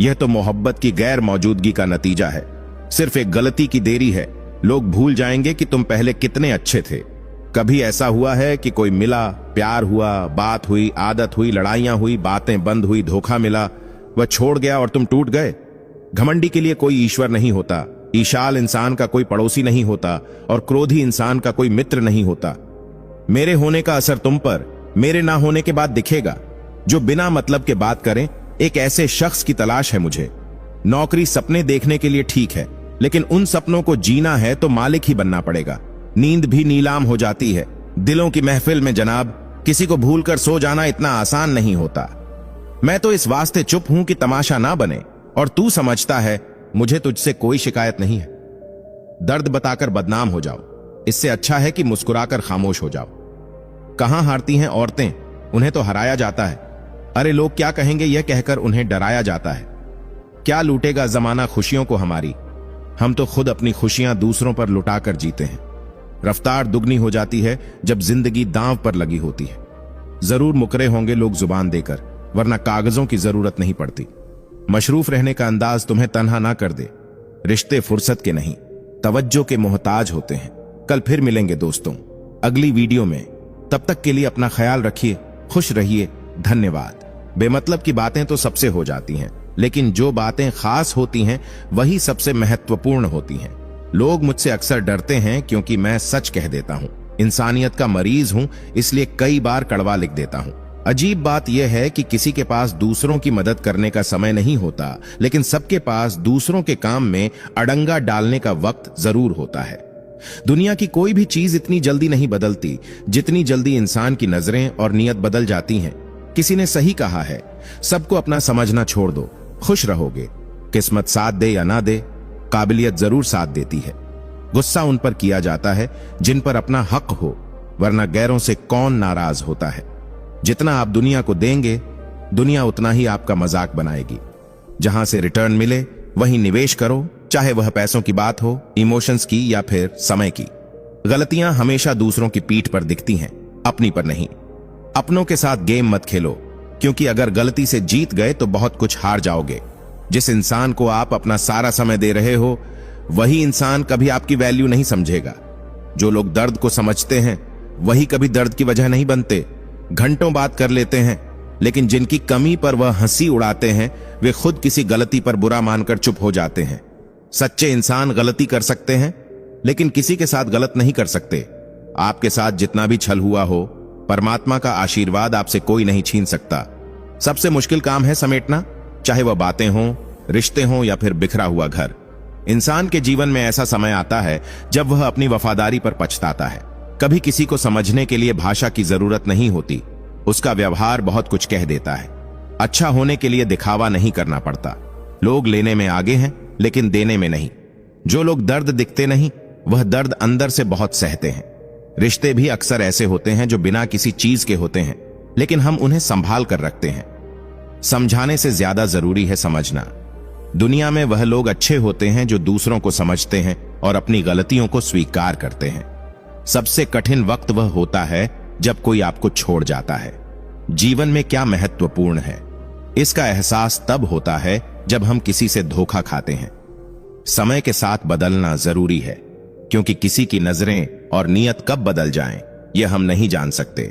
यह तो मोहब्बत की गैर मौजूदगी का नतीजा है। सिर्फ एक गलती की देरी है, लोग भूल जाएंगे कि तुम पहले कितने अच्छे थे। कभी ऐसा हुआ है कि कोई मिला, प्यार हुआ, बात हुई, आदत हुई, लड़ाइयां हुई, बातें बंद हुई, धोखा मिला, वह छोड़ गया और तुम टूट गए? घमंडी के लिए कोई ईश्वर नहीं होता, ईशाल इंसान का कोई पड़ोसी नहीं होता और क्रोधी इंसान का कोई मित्र नहीं होता। मेरे होने का असर तुम पर मेरे ना होने के बाद दिखेगा। जो बिना मतलब के बात करें, एक ऐसे शख्स की तलाश है मुझे। नौकरी सपने देखने के लिए ठीक है, लेकिन उन सपनों को जीना है तो मालिक ही बनना पड़ेगा। नींद भी नीलाम हो जाती है। दिलों की महफिल में जनाब, किसी को भूलकर सो जाना इतना आसान नहीं होता। मैं तो इस वास्ते चुप हूं कि तमाशा ना बने, और तू समझता है मुझे तुझसे कोई शिकायत नहीं है। दर्द बताकर बदनाम हो जाओ, इससे अच्छा है कि मुस्कुराकर खामोश हो जाओ। कहां हारती हैं औरतें, उन्हें तो हराया जाता है। अरे लोग क्या कहेंगे यह कहकर उन्हें डराया जाता है। क्या लूटेगा जमाना खुशियों को हमारी, हम तो खुद अपनी खुशियां दूसरों पर लुटाकर जीते हैं। रफ्तार दुगनी हो जाती है जब जिंदगी दांव पर लगी होती है। जरूर मुकरे होंगे लोग जुबान देकर, वरना कागजों की जरूरत नहीं पड़ती। मशरूफ रहने का अंदाज तुम्हें तन्हा ना कर दे। रिश्ते फुर्सत के नहीं, तवज्जो के मोहताज होते हैं। कल फिर मिलेंगे दोस्तों, अगली वीडियो में। तब तक के लिए अपना ख्याल रखिए, खुश रहिए, धन्यवाद। बेमतलब की बातें तो सबसे हो जाती हैं, लेकिन जो बातें खास होती हैं वही सबसे महत्वपूर्ण होती हैं। लोग मुझसे अक्सर डरते हैं क्योंकि मैं सच कह देता हूं। इंसानियत का मरीज हूं, इसलिए कई बार कड़वा लिख देता हूं। अजीब बात यह है कि किसी के पास दूसरों की मदद करने का समय नहीं होता, लेकिन सबके पास दूसरों के काम में अड़ंगा डालने का वक्त जरूर होता है। दुनिया की कोई भी चीज इतनी जल्दी नहीं बदलती जितनी जल्दी इंसान की नजरें और नियत बदल जाती हैं। किसी ने सही कहा है, सबको अपना समझना छोड़ दो, खुश रहोगे। किस्मत साथ दे या ना दे, काबिलियत जरूर साथ देती है। गुस्सा उन पर किया जाता है जिन पर अपना हक हो, वरना गैरों से कौन नाराज होता है। जितना आप दुनिया को देंगे, दुनिया उतना ही आपका मजाक बनाएगी। जहां से रिटर्न मिले वहीं निवेश करो, चाहे वह पैसों की बात हो, इमोशंस की या फिर समय की। गलतियां हमेशा दूसरों की पीठ पर दिखती हैं, अपनी पर नहीं। अपनों के साथ गेम मत खेलो, क्योंकि अगर गलती से जीत गए तो बहुत कुछ हार जाओगे। जिस इंसान को आप अपना सारा समय दे रहे हो, वही इंसान कभी आपकी वैल्यू नहीं समझेगा। जो लोग दर्द को समझते हैं वही कभी दर्द की वजह नहीं बनते। घंटों बात कर लेते हैं, लेकिन जिनकी कमी पर वह हंसी उड़ाते हैं, वे खुद किसी गलती पर बुरा मानकर चुप हो जाते हैं। सच्चे इंसान गलती कर सकते हैं, लेकिन किसी के साथ गलत नहीं कर सकते। आपके साथ जितना भी छल हुआ हो, परमात्मा का आशीर्वाद आपसे कोई नहीं छीन सकता। सबसे मुश्किल काम है समेटना, चाहे वह बातें हों, रिश्ते हों या फिर बिखरा हुआ घर। इंसान के जीवन में ऐसा समय आता है जब वह अपनी वफादारी पर पछताता है। कभी किसी को समझने के लिए भाषा की जरूरत नहीं होती, उसका व्यवहार बहुत कुछ कह देता है। अच्छा होने के लिए दिखावा नहीं करना पड़ता। लोग लेने में आगे हैं, लेकिन देने में नहीं। जो लोग दर्द दिखते नहीं, वह दर्द अंदर से बहुत सहते हैं। रिश्ते भी अक्सर ऐसे होते हैं जो बिना किसी चीज के होते हैं, लेकिन हम उन्हें संभाल कर रखते हैं। समझाने से ज्यादा जरूरी है समझना। दुनिया में वह लोग अच्छे होते हैं जो दूसरों को समझते हैं और अपनी गलतियों को स्वीकार करते हैं। सबसे कठिन वक्त वह होता है जब कोई आपको छोड़ जाता है। जीवन में क्या महत्वपूर्ण है, इसका एहसास तब होता है जब हम किसी से धोखा खाते हैं। समय के साथ बदलना जरूरी है, क्योंकि किसी की नजरें और नियत कब बदल जाएं, यह हम नहीं जान सकते।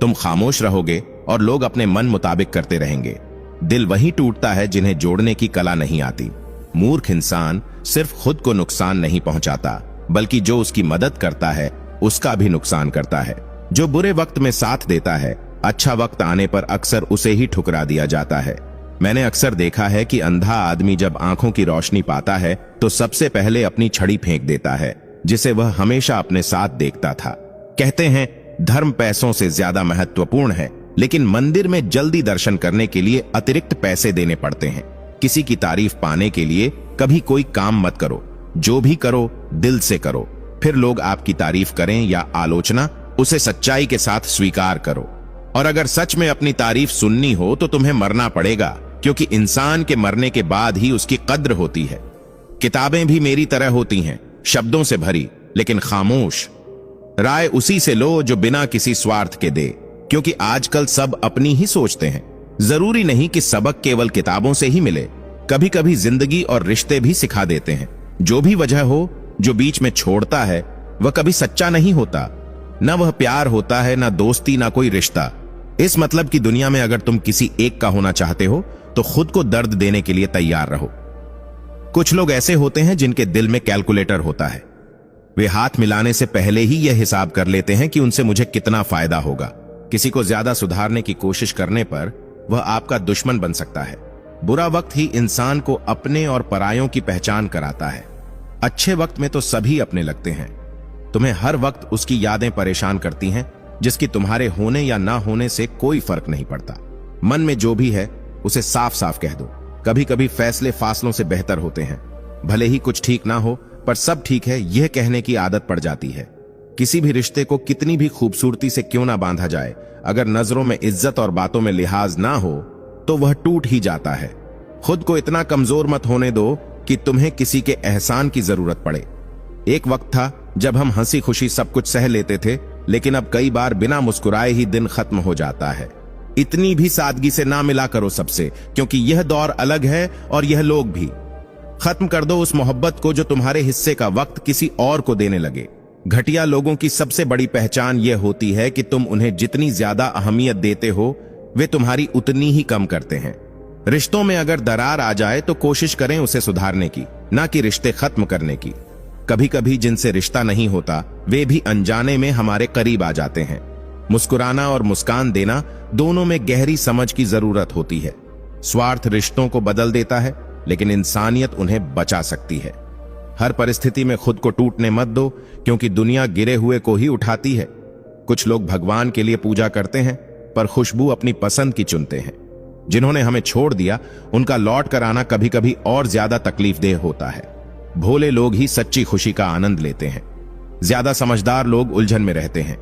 तुम खामोश रहोगे और लोग अपने मन मुताबिक करते रहेंगे। दिल वही टूटता है जिन्हें जोड़ने की कला नहीं आती। मूर्ख इंसान सिर्फ खुद को नुकसान नहीं पहुंचाता, बल्कि जो उसकी मदद करता है उसका भी नुकसान करता है। जो बुरे वक्त में साथ देता है, अच्छा वक्त आने पर अक्सर उसे ही ठुकरा दिया जाता है। मैंने अक्सर देखा है कि अंधा आदमी जब आंखों की रोशनी पाता है तो सबसे पहले अपनी छड़ी फेंक देता है, जिसे वह हमेशा अपने साथ देखता था। कहते हैं धर्म पैसों से ज्यादा महत्वपूर्ण है, लेकिन मंदिर में जल्दी दर्शन करने के लिए अतिरिक्त पैसे देने पड़ते हैं। किसी की तारीफ पाने के लिए कभी कोई काम मत करो। जो भी करो दिल से करो। फिर लोग आपकी तारीफ करें या आलोचना, उसे सच्चाई के साथ स्वीकार करो। और अगर सच में अपनी तारीफ सुननी हो तो तुम्हें मरना पड़ेगा, क्योंकि इंसान के मरने के बाद ही उसकी कद्र होती है। किताबें भी मेरी तरह होती हैं, शब्दों से भरी लेकिन खामोश। राय उसी से लो जो बिना किसी स्वार्थ के दे, क्योंकि आजकल सब अपनी ही सोचते हैं। जरूरी नहीं कि सबक केवल किताबों से ही मिले। कभी कभी जिंदगी और रिश्ते भी सिखा देते हैं। जो भी वजह हो, जो बीच में छोड़ता है वह कभी सच्चा नहीं होता। न वह प्यार होता है, न दोस्ती, न कोई रिश्ता। इस मतलब की दुनिया में अगर तुम किसी एक का होना चाहते हो तो खुद को दर्द देने के लिए तैयार रहो। कुछ लोग ऐसे होते हैं जिनके दिल में कैलकुलेटर होता है। वे हाथ मिलाने से पहले ही यह हिसाब कर लेते हैं कि उनसे मुझे कितना फायदा होगा। किसी को ज्यादा सुधारने की कोशिश करने पर वह आपका दुश्मन बन सकता है। बुरा वक्त ही इंसान को अपने और परायों की पहचान कराता है। अच्छे वक्त में तो सभी अपने लगते हैं। तुम्हें हर वक्त उसकी यादें परेशान करती हैं, जिसकी तुम्हारे होने या ना होने से कोई फर्क नहीं पड़ता। मन में जो भी है उसे साफ साफ कह दो। कभी कभी फैसले फासलों से बेहतर होते हैं। भले ही कुछ ठीक ना हो, पर सब ठीक है यह कहने की आदत पड़ जाती है। किसी भी रिश्ते को कितनी भी खूबसूरती से क्यों ना बांधा जाए, अगर नजरों में इज्जत और बातों में लिहाज ना हो तो वह टूट ही जाता है। खुद को इतना कमजोर मत होने दो कि तुम्हें किसी के एहसान की जरूरत पड़े। एक वक्त था जब हम हंसी खुशी सब कुछ सह लेते थे, लेकिन अब कई बार बिना मुस्कुराए ही दिन खत्म हो जाता है। इतनी भी सादगी से ना मिला करो सबसे, क्योंकि यह दौर अलग है और यह लोग भी। खत्म कर दो उस मोहब्बत को जो तुम्हारे हिस्से का वक्त किसी और को देने लगे। घटिया लोगों की सबसे बड़ी पहचान यह होती है कि तुम उन्हें जितनी ज्यादा अहमियत देते हो, वे तुम्हारी उतनी ही कम करते हैं। रिश्तों में अगर दरार आ जाए तो कोशिश करें उसे सुधारने की, ना कि रिश्ते खत्म करने की। कभी कभी जिनसे रिश्ता नहीं होता वे भी अनजाने में हमारे करीब आ जाते हैं। मुस्कुराना और मुस्कान देना, दोनों में गहरी समझ की जरूरत होती है। स्वार्थ रिश्तों को बदल देता है, लेकिन इंसानियत उन्हें बचा सकती है। हर परिस्थिति में खुद को टूटने मत दो, क्योंकि दुनिया गिरे हुए को ही उठाती है। कुछ लोग भगवान के लिए पूजा करते हैं, पर खुशबू अपनी पसंद की चुनते हैं। जिन्होंने हमें छोड़ दिया उनका लौट कर आना कभी कभी और ज्यादा तकलीफदेह होता है। भोले लोग ही सच्ची खुशी का आनंद लेते हैं। ज्यादा समझदार लोग उलझन में रहते हैं।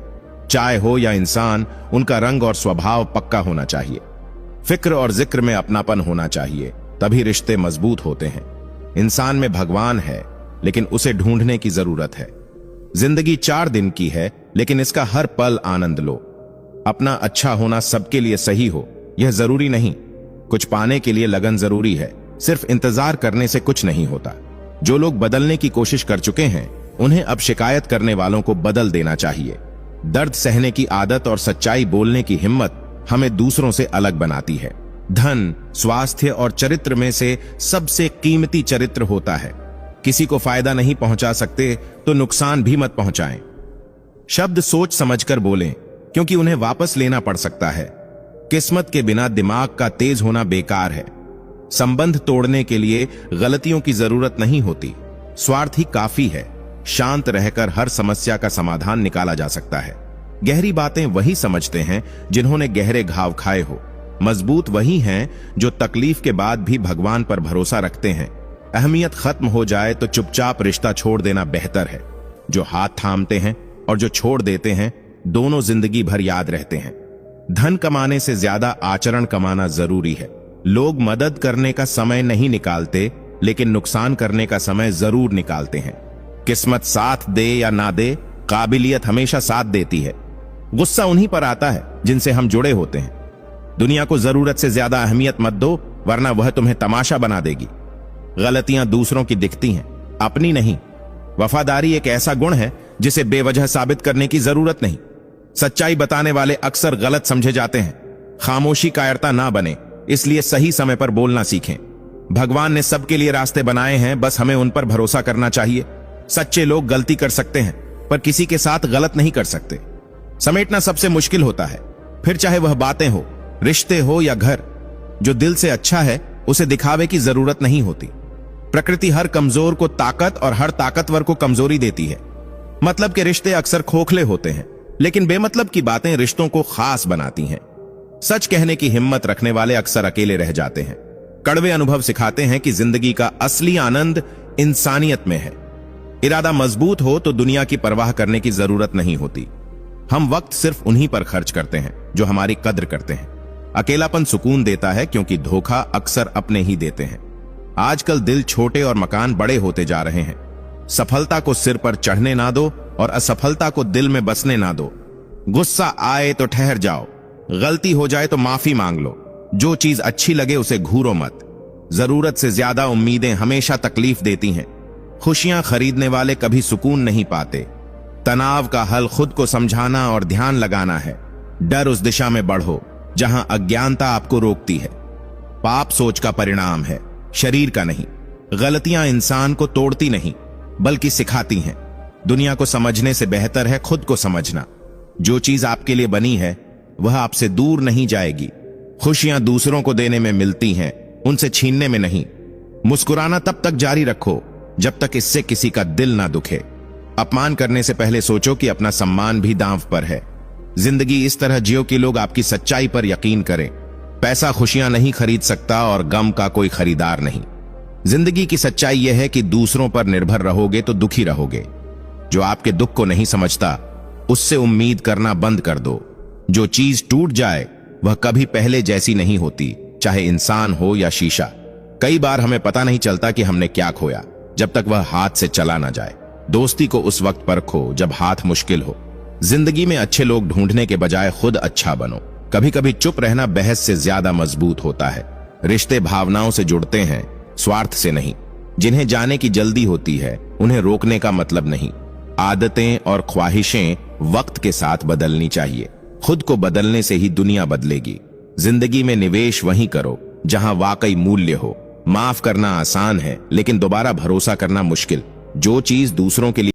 चाय हो या इंसान, उनका रंग और स्वभाव पक्का होना चाहिए। फिक्र और जिक्र में अपनापन होना चाहिए, तभी रिश्ते मजबूत होते हैं। इंसान में भगवान है, लेकिन उसे ढूंढने की जरूरत है। जिंदगी 4 दिन की है, लेकिन इसका हर पल आनंद लो। अपना अच्छा होना सबके लिए सही हो यह जरूरी नहीं। कुछ पाने के लिए लगन जरूरी है, सिर्फ इंतजार करने से कुछ नहीं होता। जो लोग बदलने की कोशिश कर चुके हैं उन्हें अब शिकायत करने वालों को बदल देना चाहिए। दर्द सहने की आदत और सच्चाई बोलने की हिम्मत हमें दूसरों से अलग बनाती है। धन, स्वास्थ्य और चरित्र में से सबसे कीमती चरित्र होता है। किसी को फायदा नहीं पहुंचा सकते तो नुकसान भी मत पहुंचाएं। शब्द सोच समझकर बोलें, क्योंकि उन्हें वापस लेना पड़ सकता है। किस्मत के बिना दिमाग का तेज होना बेकार है। संबंध तोड़ने के लिए गलतियों की जरूरत नहीं होती, स्वार्थ ही काफी है। शांत रहकर हर समस्या का समाधान निकाला जा सकता है। गहरी बातें वही समझते हैं जिन्होंने गहरे घाव खाए हो। मजबूत वही हैं जो तकलीफ के बाद भी भगवान पर भरोसा रखते हैं। अहमियत खत्म हो जाए तो चुपचाप रिश्ता छोड़ देना बेहतर है। जो हाथ थामते हैं और जो छोड़ देते हैं, दोनों जिंदगी भर याद रहते हैं। धन कमाने से ज्यादा आचरण कमाना जरूरी है। लोग मदद करने का समय नहीं निकालते, लेकिन नुकसान करने का समय जरूर निकालते हैं। किस्मत साथ दे या ना दे, काबिलियत हमेशा साथ देती है। गुस्सा उन्हीं पर आता है जिनसे हम जुड़े होते हैं। दुनिया को जरूरत से ज्यादा अहमियत मत दो, वरना वह तुम्हें तमाशा बना देगी। गलतियां दूसरों की दिखती हैं, अपनी नहीं। वफादारी एक ऐसा गुण है जिसे बेवजह साबित करने की जरूरत नहीं। सच्चाई बताने वाले अक्सर गलत समझे जाते हैं। खामोशी कायरता ना बने, इसलिए सही समय पर बोलना सीखें। भगवान ने सबके लिए रास्ते बनाए हैं, बस हमें उन पर भरोसा करना चाहिए। सच्चे लोग गलती कर सकते हैं, पर किसी के साथ गलत नहीं कर सकते। समेटना सबसे मुश्किल होता है, फिर चाहे वह बातें हो, रिश्ते हो या घर। जो दिल से अच्छा है उसे दिखावे की जरूरत नहीं होती। प्रकृति हर कमजोर को ताकत और हर ताकतवर को कमजोरी देती है। मतलब के रिश्ते अक्सर खोखले होते हैं, लेकिन बेमतलब की बातें रिश्तों को खास बनाती हैं। सच कहने की हिम्मत रखने वाले अक्सर अकेले रह जाते हैं। कड़वे अनुभव सिखाते हैं कि जिंदगी का असली आनंद इंसानियत में है। इरादा मजबूत हो तो दुनिया की परवाह करने की जरूरत नहीं होती। हम वक्त सिर्फ उन्हीं पर खर्च करते हैं जो हमारी कद्र करते हैं। अकेलापन सुकून देता है, क्योंकि धोखा अक्सर अपने ही देते हैं। आजकल दिल छोटे और मकान बड़े होते जा रहे हैं। सफलता को सिर पर चढ़ने ना दो और असफलता को दिल में बसने ना दो। गुस्सा आए तो ठहर जाओ, गलती हो जाए तो माफी मांग लो। जो चीज अच्छी लगे उसे घूरो मत। जरूरत से ज्यादा उम्मीदें हमेशा तकलीफ देती हैं। खुशियां खरीदने वाले कभी सुकून नहीं पाते। तनाव का हल खुद को समझाना और ध्यान लगाना है। डर उस दिशा में बढ़ो जहां अज्ञानता आपको रोकती है। पाप सोच का परिणाम है, शरीर का नहीं। गलतियां इंसान को तोड़ती नहीं बल्कि सिखाती हैं। दुनिया को समझने से बेहतर है खुद को समझना। जो चीज आपके लिए बनी है वह आपसे दूर नहीं जाएगी। खुशियां दूसरों को देने में मिलती हैं, उनसे छीनने में नहीं। मुस्कुराना तब तक जारी रखो जब तक इससे किसी का दिल ना दुखे। अपमान करने से पहले सोचो कि अपना सम्मान भी दांव पर है। जिंदगी इस तरह जियो कि लोग आपकी सच्चाई पर यकीन करें। पैसा खुशियां नहीं खरीद सकता और गम का कोई खरीदार नहीं। जिंदगी की सच्चाई यह है कि दूसरों पर निर्भर रहोगे तो दुखी रहोगे। जो आपके दुख को नहीं समझता उससे उम्मीद करना बंद कर दो। जो चीज टूट जाए वह कभी पहले जैसी नहीं होती, चाहे इंसान हो या शीशा। कई बार हमें पता नहीं चलता कि हमने क्या खोया जब तक वह हाथ से चला ना जाए। दोस्ती को उस वक्त परखो जब हाथ मुश्किल हो। जिंदगी में अच्छे लोग ढूंढने के बजाय खुद अच्छा बनो। कभी कभी चुप रहना बहस से ज्यादा मजबूत होता है। रिश्ते भावनाओं से जुड़ते हैं, स्वार्थ से नहीं। जिन्हें जाने की जल्दी होती है उन्हें रोकने का मतलब नहीं। आदतें और ख्वाहिशें वक्त के साथ बदलनी चाहिए। खुद को बदलने से ही दुनिया बदलेगी। जिंदगी में निवेश वहीं करो जहां वाकई मूल्य हो। माफ करना आसान है लेकिन दोबारा भरोसा करना मुश्किल। जो चीज दूसरों के लिए